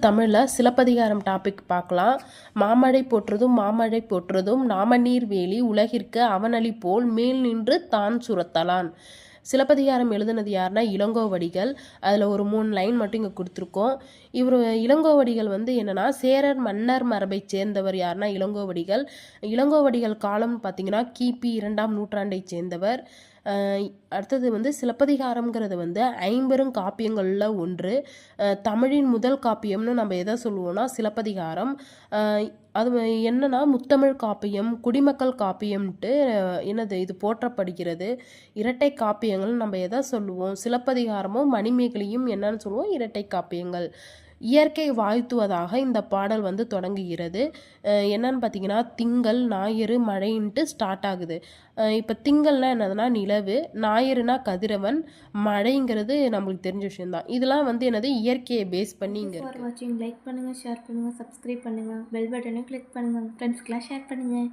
தமிழில் சிலப்பதிகாரம் டாபிக் பார்க்கலாம். மாமழை போற்றுதும் மாமழை போற்றுதும் நாமநீர் வேலி உலகிற்கு அவனளி போல் மேல் நின்று தான் சுரத்தலான். சிலப்பதிகாரம் எழுதுனது யாருன்னா இளங்கோவடிகள். அதில் ஒரு 3 லைன் மட்டும் இங்கே கொடுத்துருக்கோம். இளங்கோவடிகள் என்னன்னா சேரர் மன்னர் மரபை சேர்ந்தவர். யாருன்னா இளங்கோவடிகள். இளங்கோவடிகள் காலம் பார்த்தீங்கன்னா கிபி 2ஆம் நூற்றாண்டை சேர்ந்தவர். அடுத்தது சிலப்பதிகாரம்ங்கிறது 50 காப்பியங்களில் ஒன்று. தமிழின் முதல் காப்பியம்னு நம்ம எதை சொல்லுவோம்னா சிலப்பதிகாரம். அது என்னன்னா முத்தமிழ் காப்பியம், குடிமக்கள் காப்பியம்ன்ட்டு இது போற்றப்படுகிறது. இரட்டை காப்பியங்கள் நம்ம எதை சொல்லுவோம்? சிலப்பதிகாரமும் மணிமேகலையும் என்னன்னு சொல்லுவோம்? இரட்டை காப்பியங்கள். இயற்கை வாழ்த்துவதாக இந்த பாடல் தொடங்குகிறது. என்னன்னு பார்த்தீங்கன்னா திங்கள் ஞாயிறு மழைன்ட்டு ஸ்டார்ட் ஆகுது. இப்போ திங்கள்னா என்னதுன்னா நிலவு, ஞாயிறுனா கதிரவன், மழைங்கிறது நம்மளுக்கு தெரிஞ்ச விஷயம்தான். இதெல்லாம் என்னது இயற்கையை பேஸ் பண்ணி இங்கே வாட்சிங். லைக் பண்ணுங்கள், ஷேர் பண்ணுங்கள், சப்ஸ்கிரைப் பண்ணுங்கள், பெல் பட்டனை கிளிக் பண்ணுங்கள், ஃப்ரெண்ட்ஸ்க்கெலாம் ஷேர் பண்ணுங்கள்.